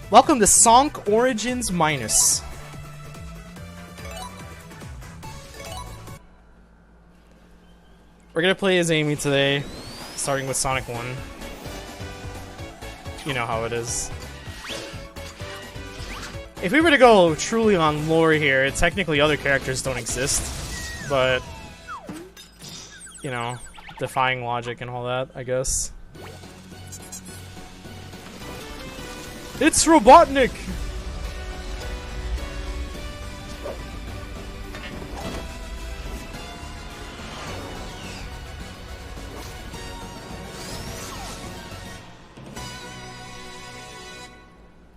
Welcome to Sonk Origins Minus. We're gonna play as Amy today, starting with Sonic 1. You know how it is. If we were to go truly on lore here, technically other characters don't exist, but, you know, defying logic and all that, I guess. It's Robotnik!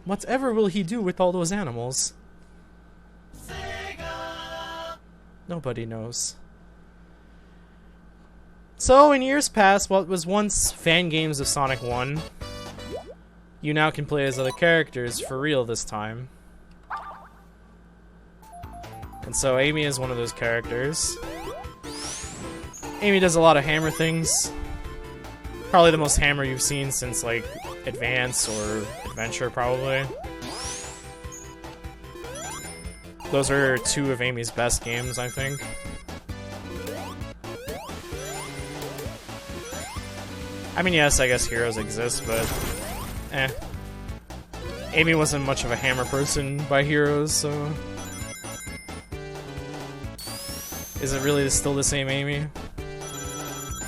Whatever will he do with all those animals? Sega! Nobody knows. So, in years past, what was once fan games of Sonic 1, you now can play as other characters for real this time. And so Amy is one of those characters. Amy does a lot of hammer things. Probably the most hammer you've seen since, like, Advance or Adventure, probably. Those are two of Amy's best games, I think. I mean, yes, I guess Heroes exist, but Amy wasn't much of a hammer person by Heroes, so... Is it really still the same Amy?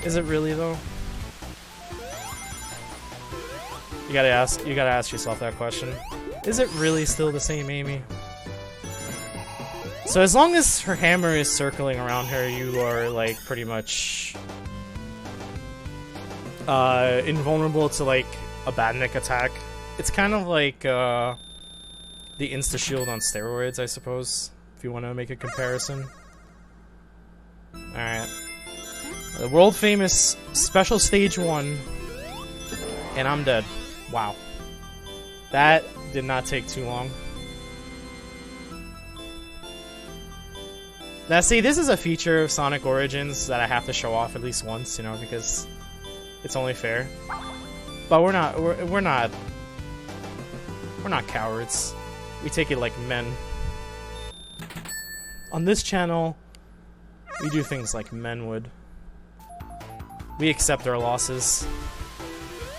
Is it really, though? You gotta ask yourself that question. Is it really still the same Amy? So as long as her hammer is circling around her, you are, like, pretty much... invulnerable to, like, a badnik attack. It's kind of like the insta-shield on steroids, I suppose, if you want to make a comparison. Alright. The world-famous Special Stage 1, and I'm dead. Wow. That did not take too long. Now see, this is a feature of Sonic Origins that I have to show off at least once, you know, because it's only fair. But we're not cowards. We take it like men. On this channel, we do things like men would. We accept our losses.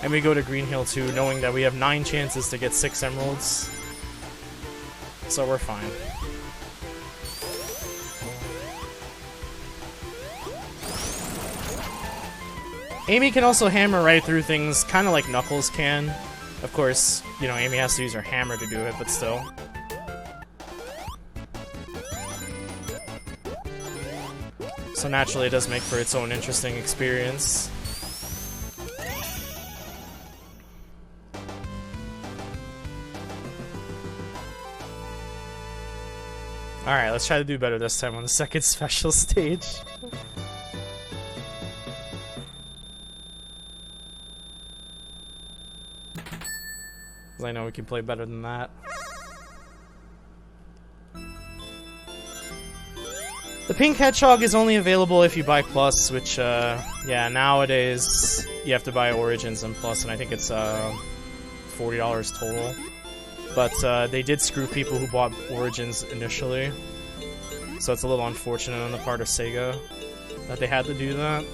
And we go to Green Hill 2 knowing that we have 9 chances to get 6 emeralds. So we're fine. Amy can also hammer right through things, kind of like Knuckles can. Of course, you know, Amy has to use her hammer to do it, but still. So naturally it does make for its own interesting experience. Alright, let's try to do better this time on the second special stage. I know we can play better than that. The pink hedgehog is only available if you buy Plus, which, yeah, nowadays you have to buy Origins and Plus, and I think it's $40 total. But they did screw people who bought Origins initially, so it's a little unfortunate on the part of Sega that they had to do that.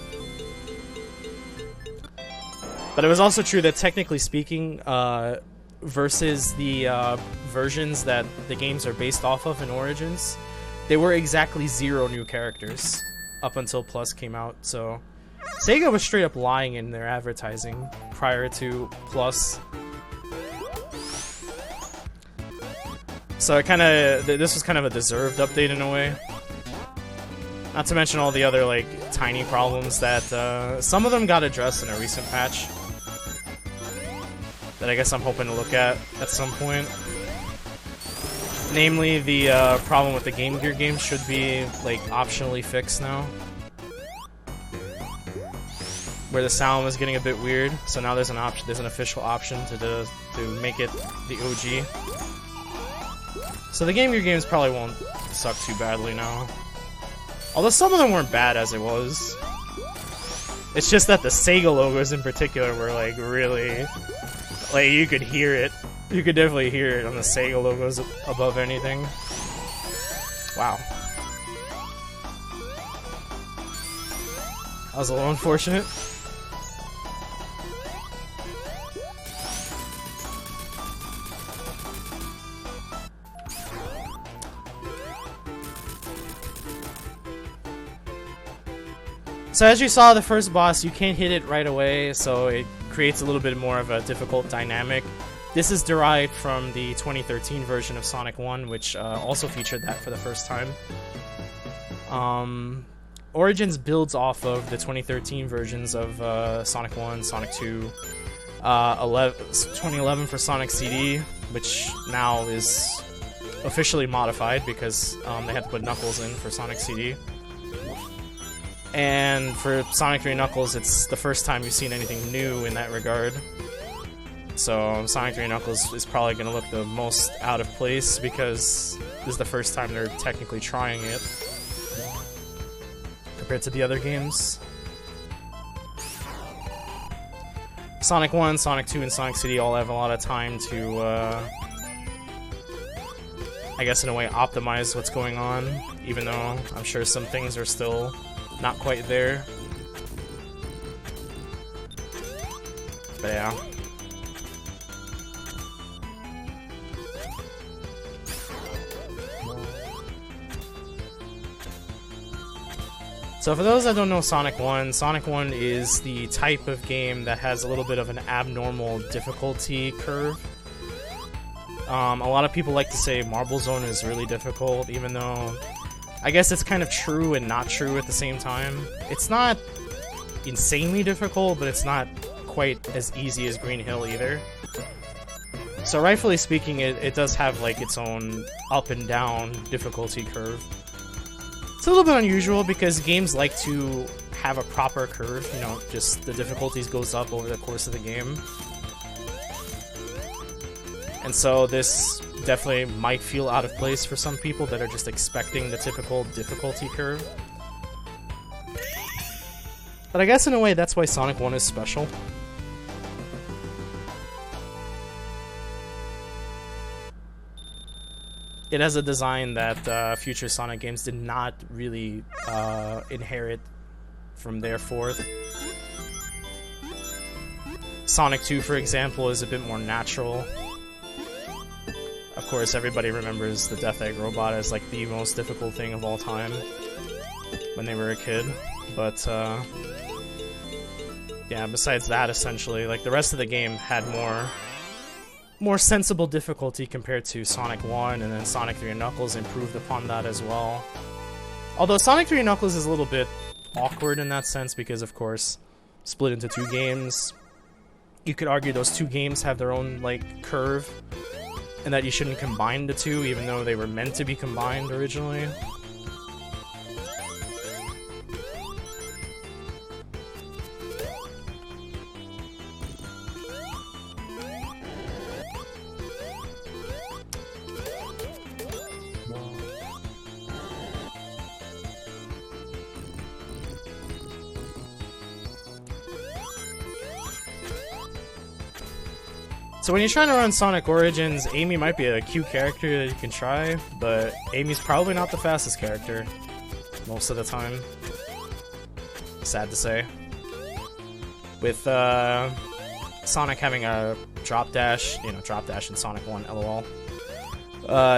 But it was also true that, technically speaking, versus the versions that the games are based off of in Origins, there were exactly 0 new characters up until Plus came out, so Sega was straight up lying in their advertising prior to Plus. So it this was kind of a deserved update in a way. Not to mention all the other, like, tiny problems that some of them got addressed in a recent patch that I guess I'm hoping to look at some point. Namely, the problem with the Game Gear games should be, like, optionally fixed now. Where the sound was getting a bit weird, so now there's an official option to make it the OG. So the Game Gear games probably won't suck too badly now. Although some of them weren't bad as it was. It's just that the Sega logos in particular were, like, really... Like, you could hear it. You could definitely hear it on the Sega logos above anything. Wow. That was a little unfortunate. So as you saw, the first boss, you can't hit it right away, so it creates a little bit more of a difficult dynamic. This is derived from the 2013 version of Sonic 1, which also featured that for the first time. Origins builds off of the 2013 versions of Sonic 1, Sonic 2, 2011 for Sonic CD, which now is officially modified because they had to put Knuckles in for Sonic CD. And for Sonic 3 Knuckles, it's the first time you've seen anything new in that regard. So Sonic 3 Knuckles is probably going to look the most out of place because this is the first time they're technically trying it compared to the other games. Sonic 1, Sonic 2, and Sonic CD all have a lot of time to, I guess in a way, optimize what's going on, even though I'm sure some things are still not quite there. But yeah. So for those that don't know Sonic 1 is the type of game that has a little bit of an abnormal difficulty curve. A lot of people like to say Marble Zone is really difficult, even though I guess it's kind of true and not true at the same time. It's not insanely difficult, but it's not quite as easy as Green Hill either. So rightfully speaking, it does have like its own up and down difficulty curve. It's a little bit unusual because games like to have a proper curve, you know, just the difficulties goes up over the course of the game. And so this definitely might feel out of place for some people that are just expecting the typical difficulty curve. But I guess in a way that's why Sonic 1 is special. It has a design that future Sonic games did not really inherit from there forth. Sonic 2, for example, is a bit more natural. Of course, everybody remembers the Death Egg Robot as like the most difficult thing of all time when they were a kid. But yeah, besides that, essentially, like the rest of the game had more sensible difficulty compared to Sonic 1, and then Sonic 3 and Knuckles improved upon that as well. Although Sonic 3 and Knuckles is a little bit awkward in that sense because, of course, split into two games. You could argue those two games have their own like curve, and that you shouldn't combine the two, even though they were meant to be combined originally. So when you're trying to run Sonic Origins, Amy might be a cute character that you can try, but Amy's probably not the fastest character most of the time. Sad to say. With Sonic having a drop dash, you know, drop dash in Sonic 1, lol.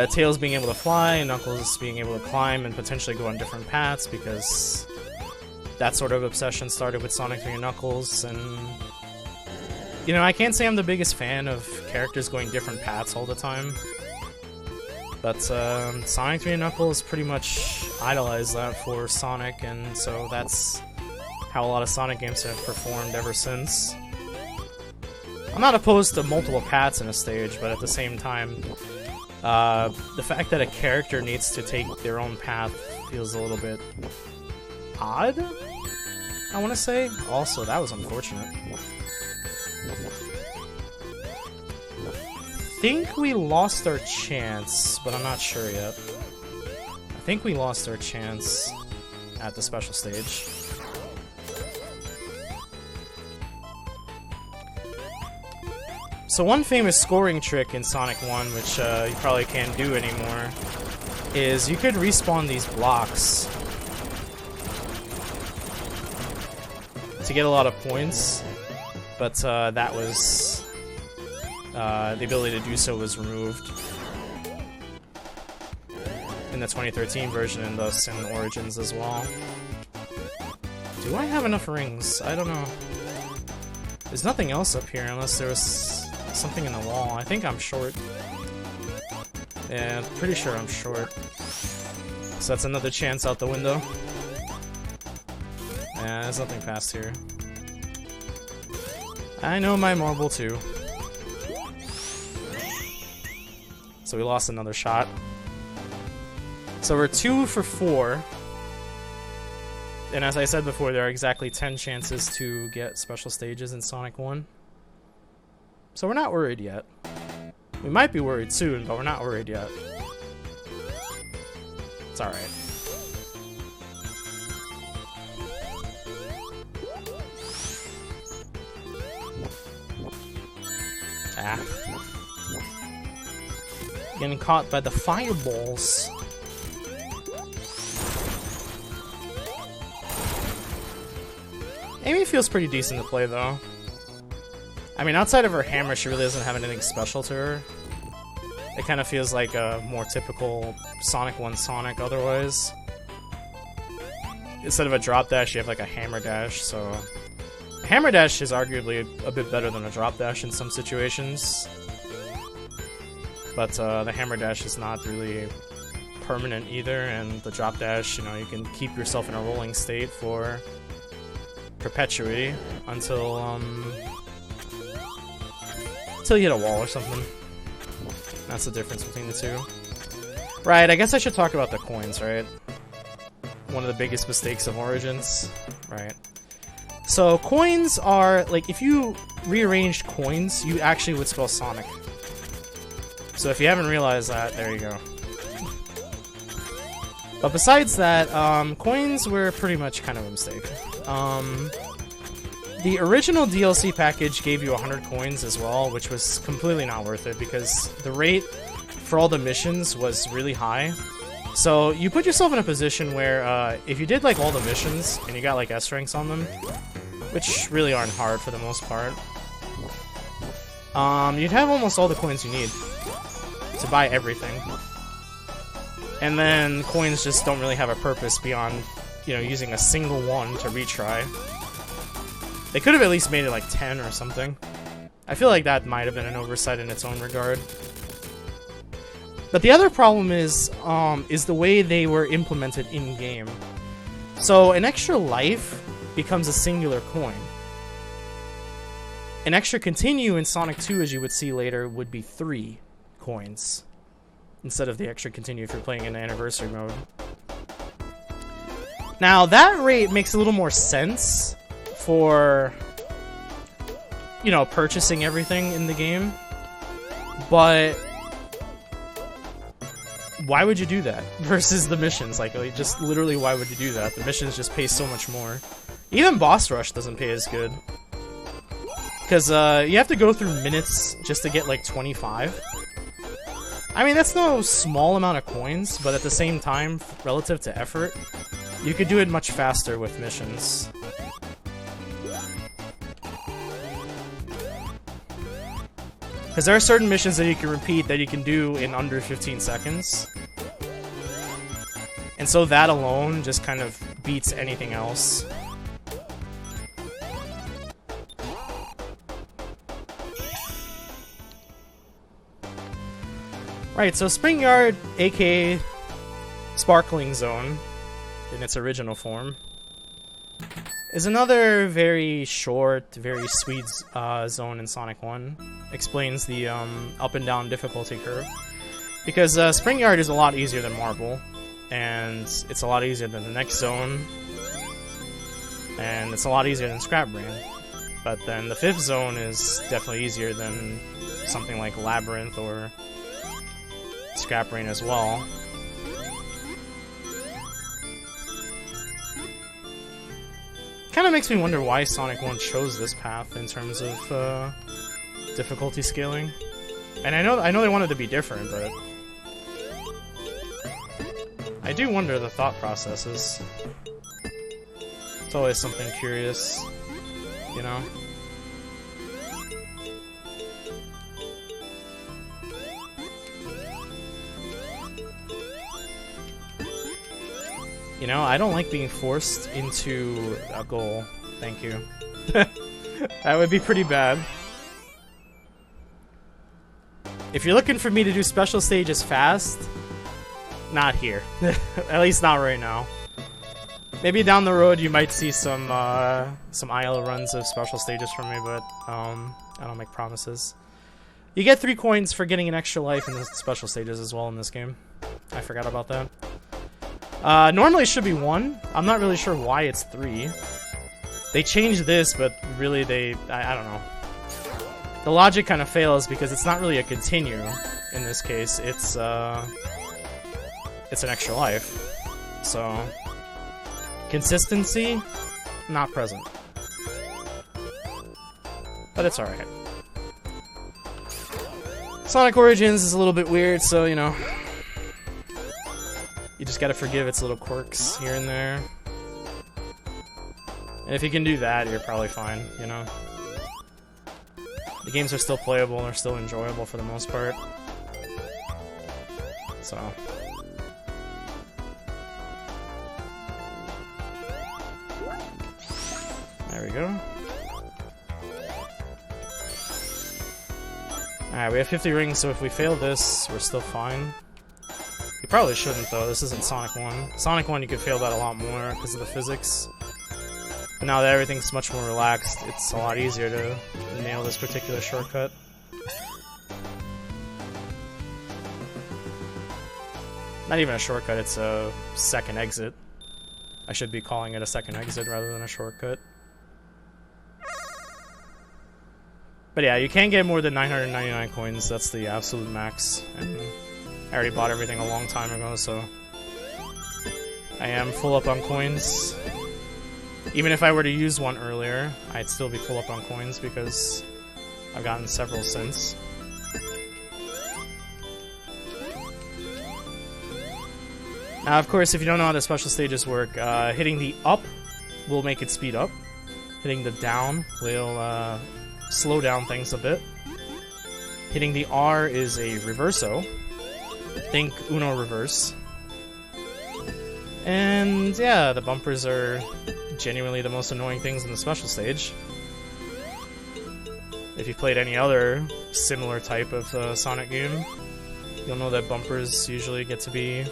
Tails being able to fly, and Knuckles being able to climb and potentially go on different paths because that sort of obsession started with Sonic 3 and Knuckles, and you know, I can't say I'm the biggest fan of characters going different paths all the time, but Sonic 3 and Knuckles pretty much idolized that for Sonic, and so that's how a lot of Sonic games have performed ever since. I'm not opposed to multiple paths in a stage, but at the same time, the fact that a character needs to take their own path feels a little bit odd, I want to say. Also, that was unfortunate. I think we lost our chance, but I'm not sure yet. I think we lost our chance at the special stage. So So one famous scoring trick in Sonic 1, which you probably can't do anymore, is you could respawn these blocks to get a lot of points, but that was... the ability to do so was removed in the 2013 version and thus in Origins as well. Do I have enough rings? I don't know. There's nothing else up here unless there was something in the wall. I think I'm short. Yeah, pretty sure I'm short. So that's another chance out the window. Yeah, there's nothing past here. I know my marble too. So we lost another shot. So we're 2 for 4. And as I said before, there are exactly 10 chances to get special stages in Sonic 1. So we're not worried yet. We might be worried soon, but we're not worried yet. It's alright. Ah. Getting caught by the fireballs. Amy feels pretty decent to play, though. I mean, outside of her hammer, she really doesn't have anything special to her. It kind of feels like a more typical Sonic 1 Sonic otherwise. Instead of a drop dash, you have like a hammer dash, so... A hammer dash is arguably a bit better than a drop dash in some situations. But the hammer dash is not really permanent either, and the drop dash, you know, you can keep yourself in a rolling state for perpetuity until you hit a wall or something. That's the difference between the two. Right, I guess I should talk about the coins, right? One of the biggest mistakes of Origins. Right. So, coins are, like, if you rearranged coins, you actually would spell Sonic. So if you haven't realized that, there you go. But besides that, coins were pretty much kind of a mistake. The original DLC package gave you 100 coins as well, which was completely not worth it because the rate for all the missions was really high. So you put yourself in a position where if you did like all the missions and you got like S ranks on them, which really aren't hard for the most part, you'd have almost all the coins you need to buy everything. And then coins just don't really have a purpose beyond, you know, using a single one to retry. They could have at least made it like 10 or something. I feel like that might have been an oversight in its own regard. But the other problem is the way they were implemented in-game. So an extra life becomes a singular coin. An extra continue in Sonic 2, as you would see later, would be 3 coins instead of the extra continue if you're playing in anniversary mode. Now that rate makes a little more sense for, you know, purchasing everything in the game, but why would you do that versus the missions? Like just literally, why would you do that? The missions just pay so much more. Even Boss Rush doesn't pay as good because you have to go through minutes just to get like 25. I mean, that's no small amount of coins, but at the same time, relative to effort, you could do it much faster with missions. Because there are certain missions that you can repeat that you can do in under 15 seconds. And so that alone just kind of beats anything else. Right, so Spring Yard, aka Sparkling Zone, in its original form, is another very short, very sweet zone in Sonic 1. Explains the up and down difficulty curve. Because Spring Yard is a lot easier than Marble, and it's a lot easier than the next zone, and it's a lot easier than Scrap Brain. But then the 5th zone is definitely easier than something like Labyrinth or Scrap Brain as well. Kind of makes me wonder why Sonic 1 chose this path in terms of difficulty scaling. And I know they wanted to be different, but I do wonder the thought processes. It's always something curious, you know? You know, I don't like being forced into a goal. Thank you. That would be pretty bad. If you're looking for me to do special stages fast, not here. At least not right now. Maybe down the road you might see some IL runs of special stages from me, but I don't make promises. You get 3 coins for getting an extra life in the special stages as well in this game. I forgot about that. Normally it should be 1. I'm not really sure why it's 3. They changed this, but really I don't know. The logic kind of fails because it's not really a continue in this case. It's an extra life. So consistency, not present. But it's alright. Sonic Origins is a little bit weird, so you know. You just gotta forgive its little quirks here and there. And if you can do that, you're probably fine, you know? The games are still playable and they're still enjoyable for the most part. So. There we go. Alright, we have 50 rings, so if we fail this, we're still fine. You probably shouldn't, though. This isn't Sonic 1. Sonic 1, you could fail that a lot more because of the physics. But now that everything's much more relaxed, it's a lot easier to nail this particular shortcut. Not even a shortcut, it's a second exit. I should be calling it a second exit rather than a shortcut. But yeah, you can't get more than 999 coins, that's the absolute max. And I already bought everything a long time ago, so I am full up on coins. Even if I were to use one earlier, I'd still be full up on coins because I've gotten several since. Now, of course, if you don't know how the special stages work, hitting the up will make it speed up. Hitting the down will slow down things a bit. Hitting the R is a reverso. Think Uno reverse. And yeah, the bumpers are genuinely the most annoying things in the special stage. If you've played any other similar type of Sonic game, you'll know that bumpers usually get to be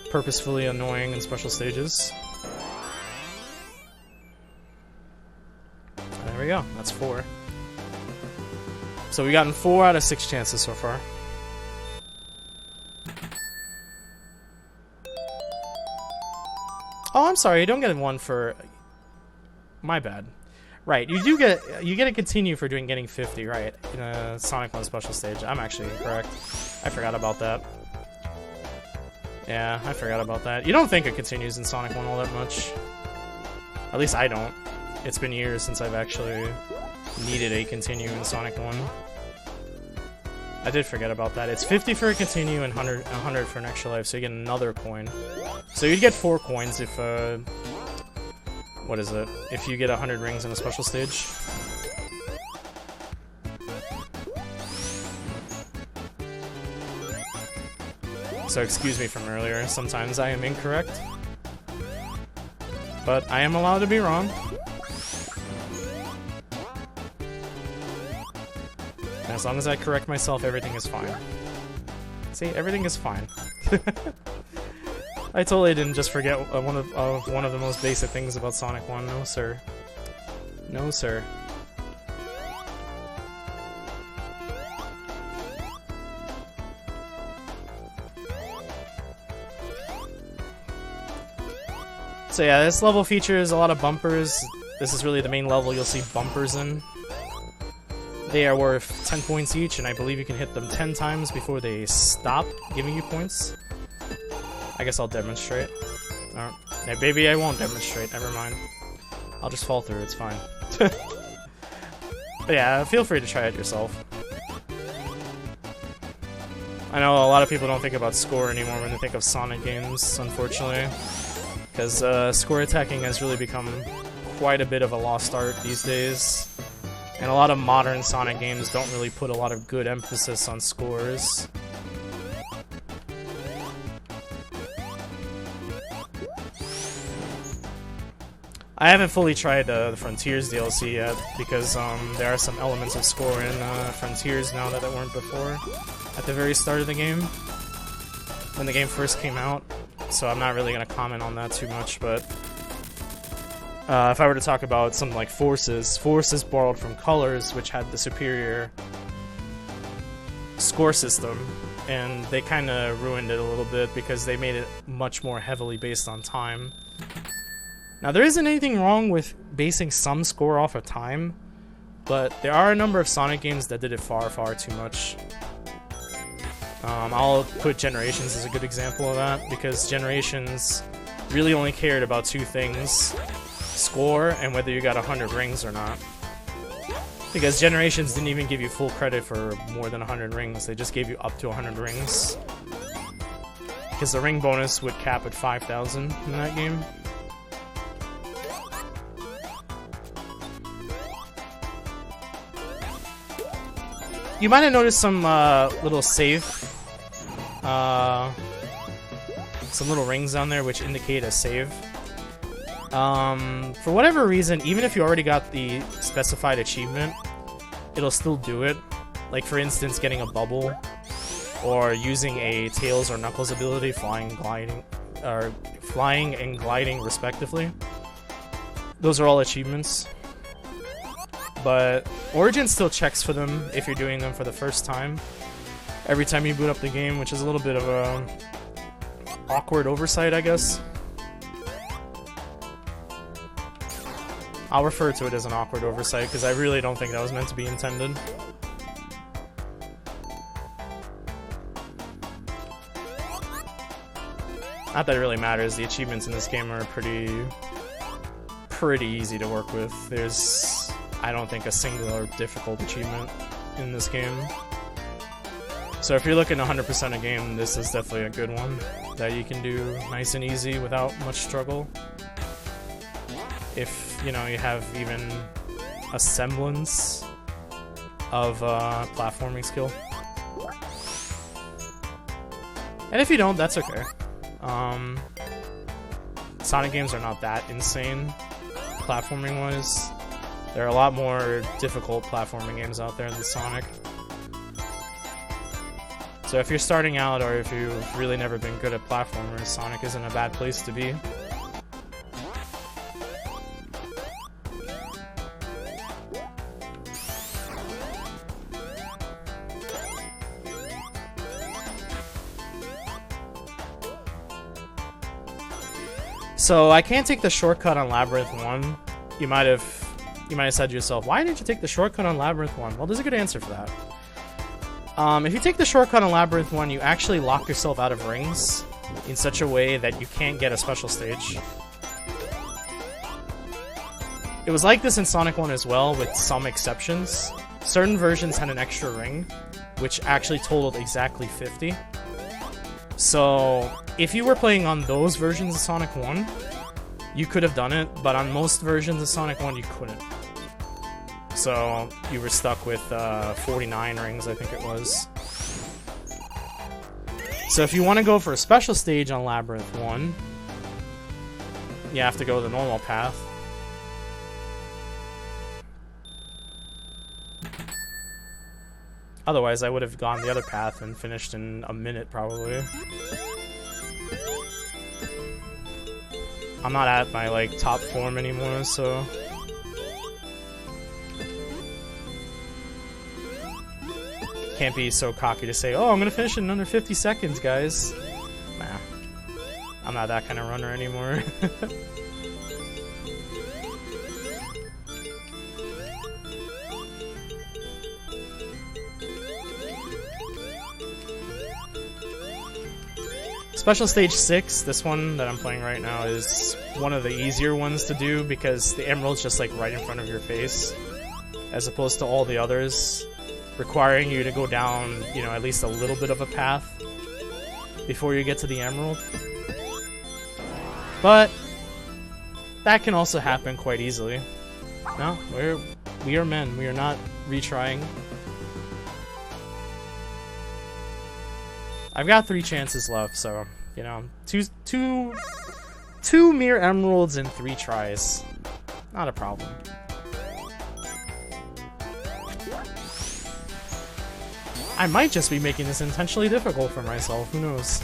purposefully annoying in special stages. And there we go, that's 4. So we've gotten 4 out of 6 chances so far. Oh, I'm sorry, you don't get 1 for... My bad. Right, you get a continue for getting 50, right, in a Sonic 1 special stage. I'm actually incorrect. I forgot about that. Yeah, I forgot about that. You don't think it continues in Sonic 1 all that much. At least I don't. It's been years since I've actually needed a continue in Sonic 1. I did forget about that. It's 50 for a continue and 100 for an extra life, so you get another coin. So you'd get 4 coins if, what is it? If you get 100 rings in a special stage. So excuse me from earlier, sometimes I am incorrect. But I am allowed to be wrong. And as long as I correct myself, everything is fine. See, everything is fine. I totally didn't just forget one of the most basic things about Sonic 1. No, sir. No, sir. So yeah, this level features a lot of bumpers. This is really the main level you'll see bumpers in. They are worth 10 points each, and I believe you can hit them 10 times before they stop giving you points. I guess I'll demonstrate. Alright. Yeah, baby, I won't demonstrate. Never mind. I'll just fall through. It's fine. But But yeah, feel free to try it yourself. I know a lot of people don't think about score anymore when they think of Sonic games, unfortunately. Because score attacking has really become quite a bit of a lost art these days. And a lot of modern Sonic games don't really put a lot of good emphasis on scores. I haven't fully tried the Frontiers DLC yet, because there are some elements of score in Frontiers now that weren't before, at the very start of the game, when the game first came out, so I'm not really going to comment on that too much, but if I were to talk about something like Forces borrowed from Colors, which had the superior score system, and they kind of ruined it a little bit because they made it much more heavily based on time. Now, there isn't anything wrong with basing some score off of time, but there are a number of Sonic games that did it far, far too much. I'll put Generations as a good example of that, because Generations really only cared about two things: score and whether you got 100 rings or not. Because Generations didn't even give you full credit for more than 100 rings, they just gave you up to 100 rings. Because the ring bonus would cap at 5,000 in that game. You might have noticed some little some little rings down there which indicate a save. For whatever reason, even if you already got the specified achievement, it'll still do it. Like, for instance, getting a bubble, or using a Tails or Knuckles ability, flying and gliding respectively. Those are all achievements. But Origin still checks for them if you're doing them for the first time, every time you boot up the game, which is a little bit of a awkward oversight, I guess. I'll refer to it as an awkward oversight, because I really don't think that was meant to be intended. Not that it really matters, the achievements in this game are pretty easy to work with. There's, I don't think, a singular difficult achievement in this game. So if you're looking to 100% a game, this is definitely a good one that you can do nice and easy without much struggle. If, you know, you have even a semblance of platforming skill. And if you don't, that's okay. Sonic games are not that insane, platforming-wise. There are a lot more difficult platforming games out there than Sonic. So if you're starting out, or if you've really never been good at platformers, Sonic isn't a bad place to be. So I can't take the shortcut on Labyrinth 1. You might have said to yourself, why didn't you take the shortcut on Labyrinth 1? Well, there's a good answer for that. If you take the shortcut on Labyrinth 1, you actually lock yourself out of rings in such a way that you can't get a special stage. It was like this in Sonic 1 as well, with some exceptions. Certain versions had an extra ring, which actually totaled exactly 50. So, if you were playing on those versions of Sonic 1, you could have done it, but on most versions of Sonic 1, you couldn't. So, you were stuck with 49 rings, I think it was. So if you want to go for a special stage on Labyrinth 1, you have to go the normal path. Otherwise, I would have gone the other path and finished in a minute, probably. I'm not at my, like, top form anymore, so... Can't be so cocky to say, oh, I'm gonna finish in under 50 seconds, guys. Nah. I'm not that kind of runner anymore. Special Stage 6, this one that I'm playing right now, is one of the easier ones to do because the emerald's just like right in front of your face. as opposed to all the others requiring you to go down, you know, at least a little bit of a path before you get to the emerald. But that can also happen quite easily. No, we are men. We are not retrying. I've got 3 chances left, so you know, two mere emeralds in 3 tries. Not a problem. I might just be making this intentionally difficult for myself. Who knows?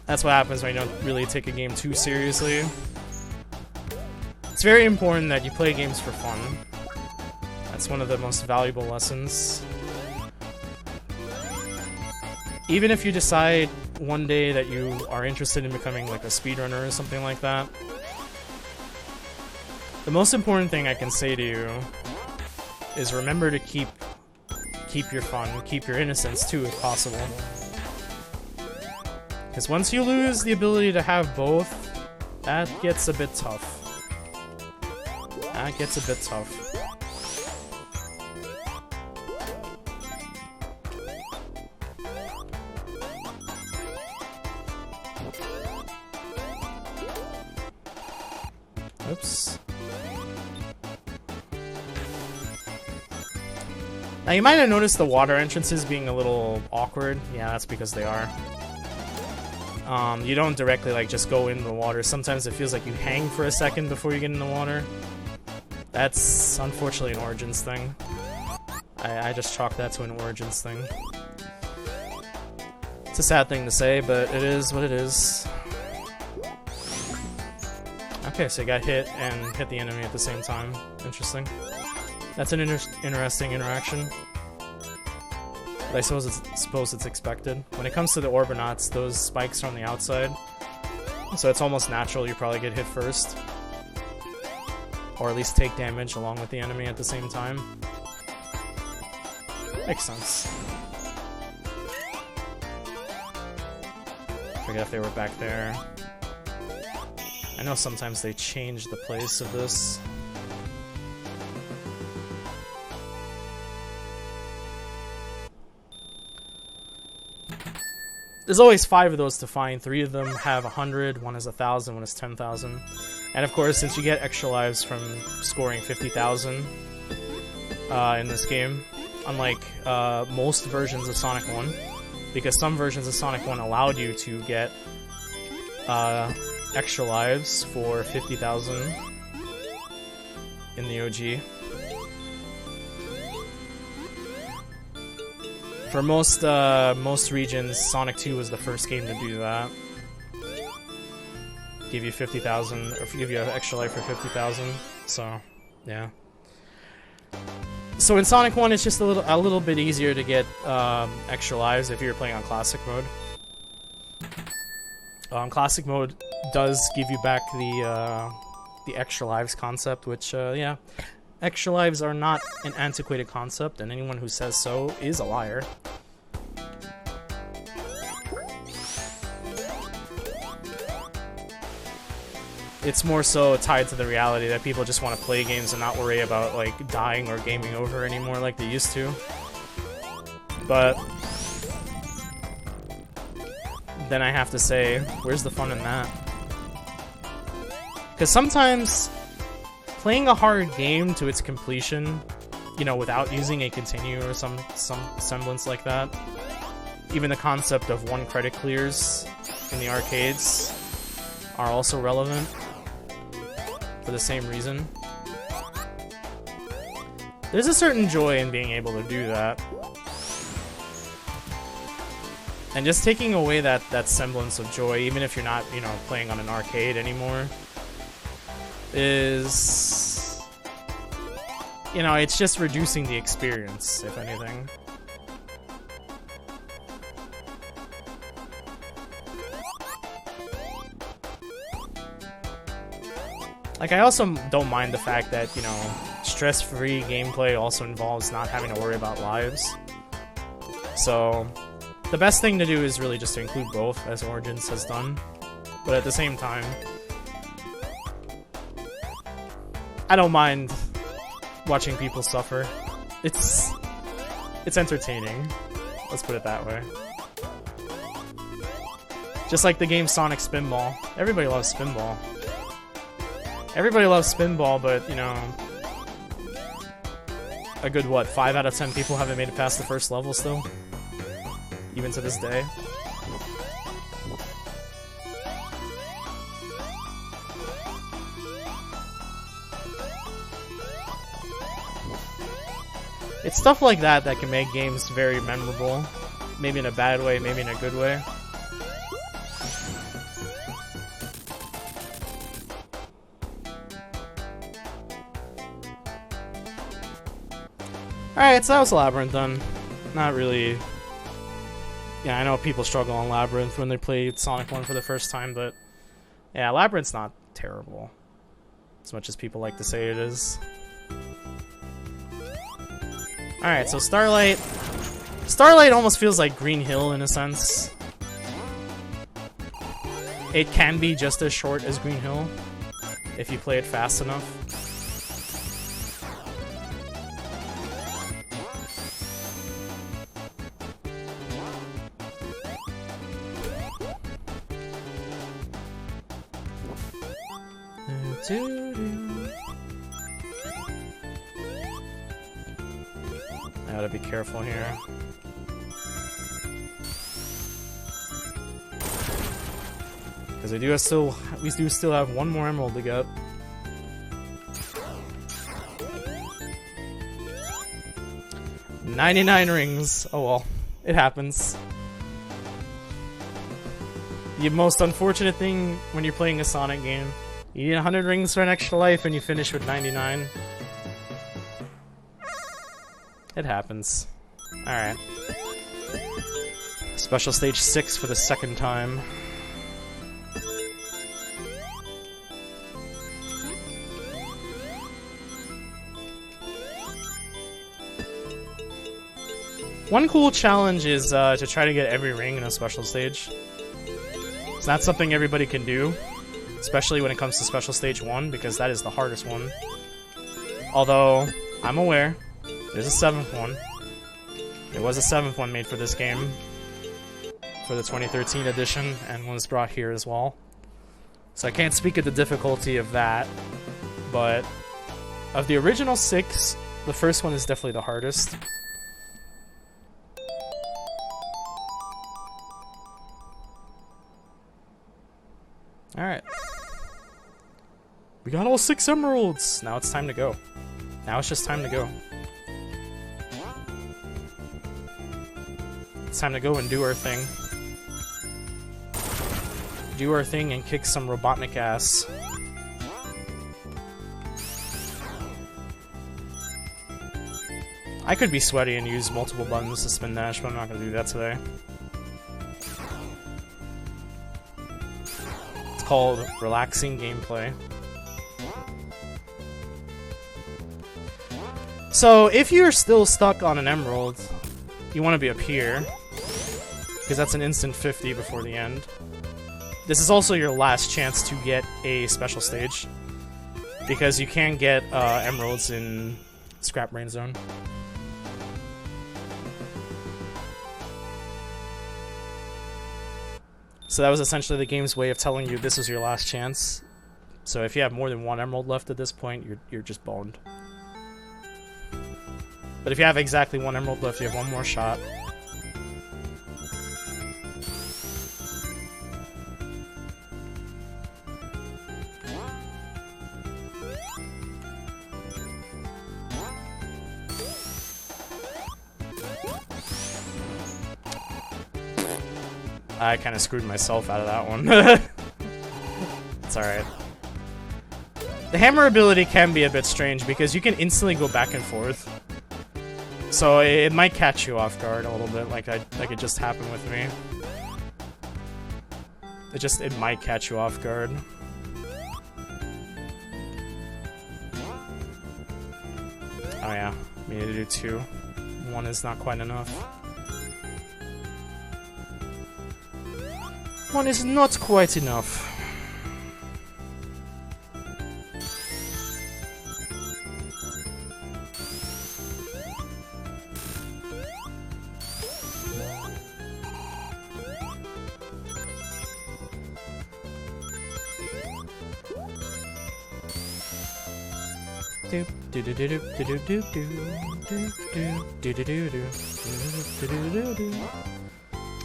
That's what happens when you don't really take a game too seriously. It's very important that you play games for fun. That's one of the most valuable lessons. Even if you decide one day that you are interested in becoming like a speedrunner or something like that, the most important thing I can say to you is remember to keep your fun, keep your innocence too if possible. Because once you lose the ability to have both, that gets a bit tough. That gets a bit tough. Oops. Now you might have noticed the water entrances being a little awkward. Yeah, that's because they are. You don't directly like just go in the water. Sometimes it feels like you hang for a second before you get in the water. That's unfortunately an Origins thing. I just chalk that to an Origins thing. It's a sad thing to say, but it is what it is. Okay, so you got hit and hit the enemy at the same time. Interesting. That's an interesting interaction. But I suppose it's expected. When it comes to the Orbinauts, those spikes are on the outside. So it's almost natural you probably get hit first. Or at least take damage along with the enemy at the same time. Makes sense. Forget if they were back there. I know sometimes they change the place of this. There's always 5 of those to find. 3 of them have 100, 1 is 1,000, 1 is 10,000. And of course, since you get extra lives from scoring 50,000 in this game, unlike most versions of Sonic 1, because some versions of Sonic 1 allowed you to get extra lives for 50,000 in the OG. For most regions, Sonic 2 was the first game to do that. Give you 50,000, or give you an extra life for 50,000. So, yeah. So in Sonic 1, it's just a little bit easier to get extra lives if you're playing on Classic mode. Classic mode does give you back the extra lives concept, which yeah. Extra lives are not an antiquated concept, and anyone who says so is a liar. It's more so tied to the reality that people just want to play games and not worry about like dying or gaming over anymore like they used to. But then I have to say, where's the fun in that? Because sometimes playing a hard game to its completion, you know, without using a continue or some semblance like that, even the concept of 1 credit clears in the arcades are also relevant for the same reason. There's a certain joy in being able to do that. And just taking away that semblance of joy, even if you're not, you know, playing on an arcade anymore, is, you know, it's just reducing the experience, if anything. Like, I also don't mind the fact that, you know, stress-free gameplay also involves not having to worry about lives. So the best thing to do is really just to include both, as Origins has done. But at the same time, I don't mind watching people suffer. It's entertaining. Let's put it that way. Just like the game Sonic Spinball. Everybody loves Spinball. Everybody loves Spinball, but, you know, a good, what, 5 out of 10 people haven't made it past the first level still? Even to this day. It's stuff like that that can make games very memorable. Maybe in a bad way, maybe in a good way. Alright, so that was Labyrinth done. Not really... Yeah, I know people struggle on Labyrinth when they play Sonic 1 for the first time, but... Yeah, Labyrinth's not terrible. As much as people like to say it is. Alright, so Starlight... Starlight almost feels like Green Hill in a sense. It can be just as short as Green Hill, if you play it fast enough. I gotta be careful here. Because we do still have one more emerald to get. $99 rings. Oh well, it happens. The most unfortunate thing when you're playing a Sonic game, you need 100 rings for an extra life and you finish with 99. It happens. Alright. Special stage 6 for the second time. One cool challenge is to try to get every ring in a special stage. It's not something everybody can do, especially when it comes to Special Stage 1, because that is the hardest one. Although, I'm aware, there's a 7th one. There was a 7th one made for this game, for the 2013 edition, and was brought here as well. So I can't speak of the difficulty of that, but of the original 6, the first one is definitely the hardest. Alright. We got all 6 emeralds! Now it's time to go. Now it's just time to go. It's time to go and do our thing. Do our thing and kick some Robotnik ass. I could be sweaty and use multiple buttons to spin dash, but I'm not gonna do that today. Called relaxing gameplay. So if you're still stuck on an emerald, you want to be up here, because that's an instant 50 before the end. This is also your last chance to get a special stage, because you can't get emeralds in Scrap Brain Zone. So that was essentially the game's way of telling you this is your last chance. So if you have more than 1 emerald left at this point, you're just boned. But if you have exactly 1 emerald left, you have 1 more shot. I kind of screwed myself out of that one. It's alright. The hammer ability can be a bit strange because you can instantly go back and forth. So it might catch you off guard a little bit, like it just happened with me. It might catch you off guard. Oh yeah, we need to do 2. 1 is not quite enough. 1 is not quite enough.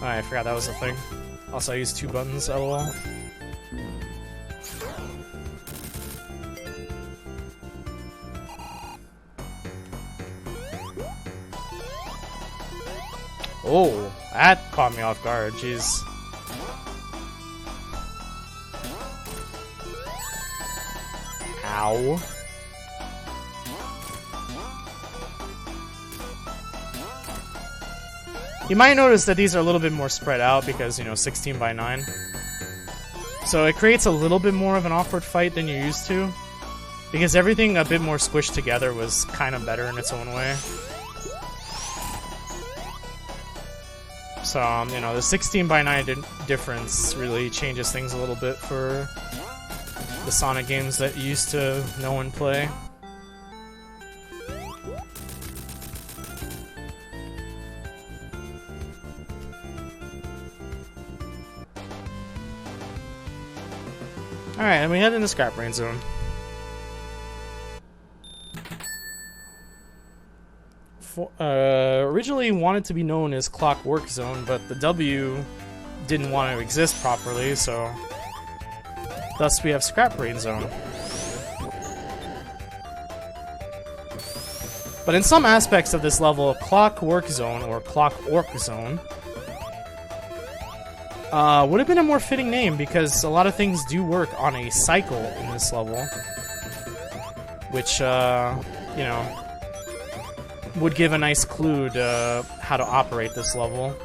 I forgot that was a thing. Also, I used 2 buttons, lol. Oh, that caught me off guard, jeez. Ow. You might notice that these are a little bit more spread out because, you know, 16 by 9. So it creates a little bit more of an awkward fight than you're used to. Because everything a bit more squished together was kind of better in its own way. So, you know, the 16 by 9 difference really changes things a little bit for the Sonic games that you used to know and play. Alright, and we head into Scrap Brain Zone. Originally wanted to be known as Clockwork Zone, but the W didn't want to exist properly, so thus we have Scrap Brain Zone. But in some aspects of this level, Clockwork Zone, or Clockwork Zone, would have been a more fitting name, because a lot of things do work on a cycle in this level. Which, you know, would give a nice clue to how to operate this level.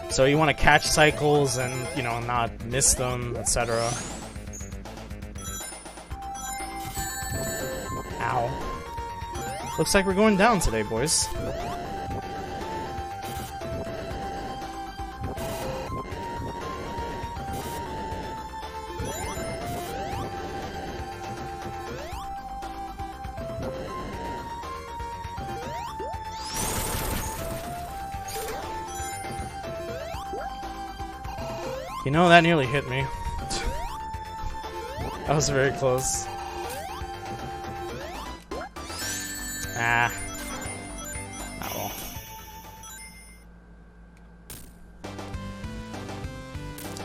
So you want to catch cycles and, you know, not miss them, etc. Ow. Looks like we're going down today, boys. You know, that nearly hit me. That was very close. Ah. Oh well.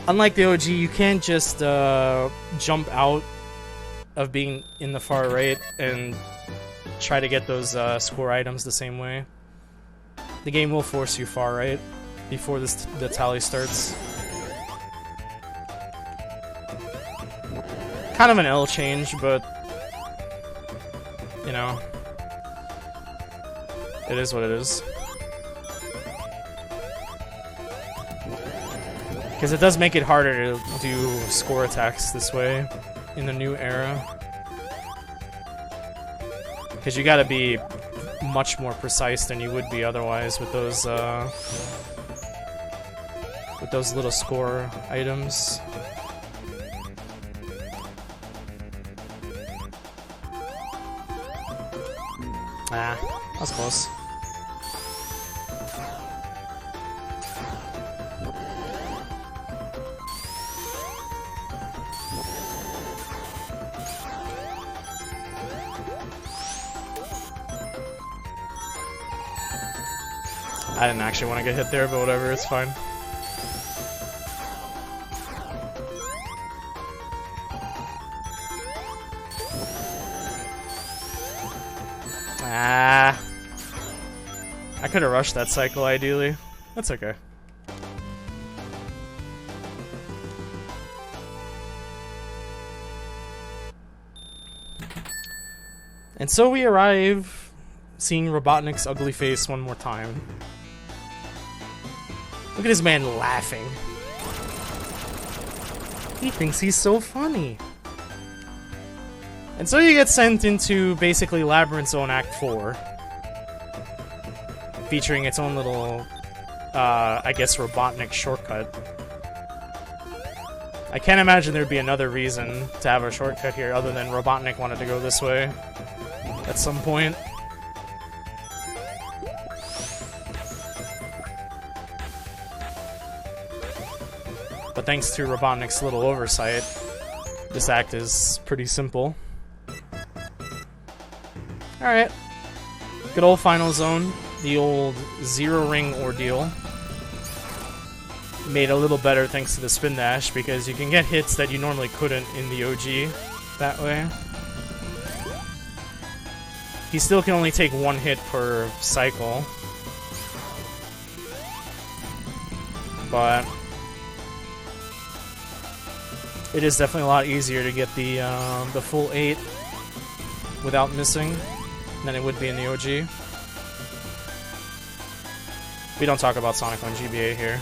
Unlike the OG, you can't just jump out of being in the far right and try to get those score items the same way. The game will force you far right before the tally starts. Kind of an L change, but you know, it is what it is. Because it does make it harder to do score attacks this way in the new era. Because you gotta be much more precise than you would be otherwise with those little score items. Ah, that was close. I didn't actually want to get hit there, but whatever, it's fine. Ah. I could have rushed that cycle, ideally. That's okay. And so we arrive, seeing Robotnik's ugly face one more time. Look at this man laughing. He thinks he's so funny. And so you get sent into basically Labyrinth Zone Act 4. Featuring its own little, I guess, Robotnik shortcut. I can't imagine there'd be another reason to have a shortcut here other than Robotnik wanted to go this way at some point. But thanks to Robotnik's little oversight, This act is pretty simple. Alright. Good old final zone. The old zero ring ordeal. Made a little better thanks to the spin dash, because you can get hits that you normally couldn't in the OG that way. He still can only take one hit per cycle. But it is definitely a lot easier to get the full 8 without missing than it would be in the OG. We don't talk about Sonic 1 GBA here.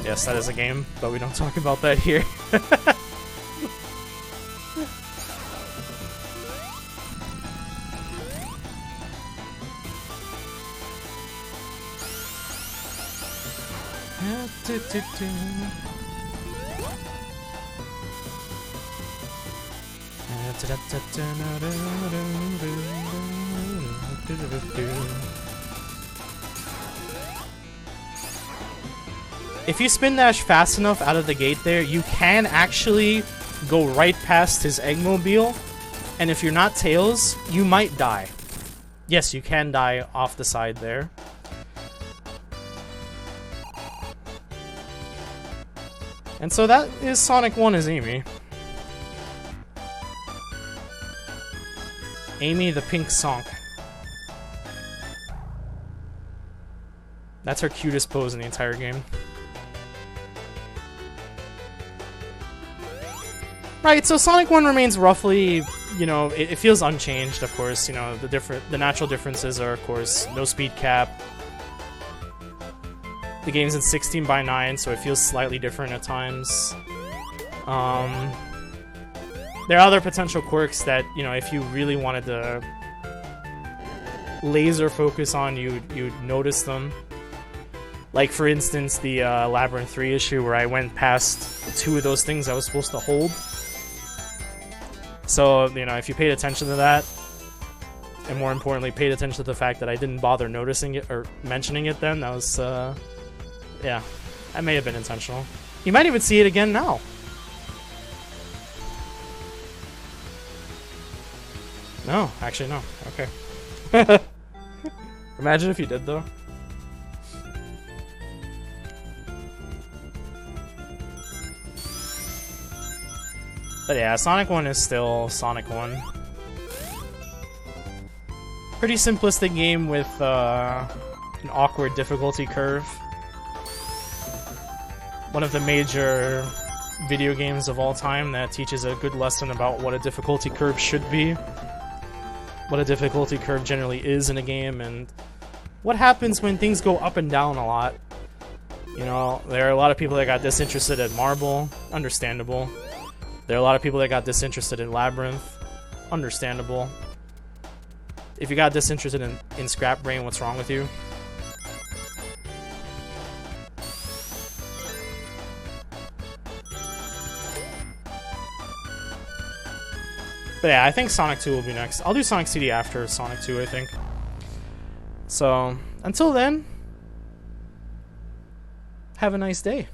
Yes, that is a game, but we don't talk about that here. If you spin dash fast enough out of the gate there, you can actually go right past his Eggmobile, and if you're not Tails, you might die. Yes, you can die off the side there. And so that is Sonic 1 as Amy. Amy the pink Sonk. That's her cutest pose in the entire game. Right, so Sonic 1 remains roughly, you know, it feels unchanged, of course. You know, the natural differences are, of course, no speed cap. The game's in 16:9, so it feels slightly different at times. There are other potential quirks that, you know, if you really wanted to laser focus on, you'd notice them. Like, for instance, the Labyrinth 3 issue where I went past 2 of those things I was supposed to hold. So, you know, if you paid attention to that, and more importantly, paid attention to the fact that I didn't bother noticing it or mentioning it then, that was, yeah, that may have been intentional. You might even see it again now. No, actually no. Okay. Imagine if you did, though. But yeah, Sonic 1 is still Sonic 1. Pretty simplistic game with an awkward difficulty curve. One of the major video games of all time that teaches a good lesson about what a difficulty curve should be, what a difficulty curve generally is in a game, and what happens when things go up and down a lot. You know, there are a lot of people that got disinterested at Marble, understandable. There are a lot of people that got disinterested in Labyrinth, understandable. If you got disinterested in Scrap Brain, what's wrong with you? But yeah, I think Sonic 2 will be next. I'll do Sonic CD after Sonic 2, I think. So, until then, have a nice day.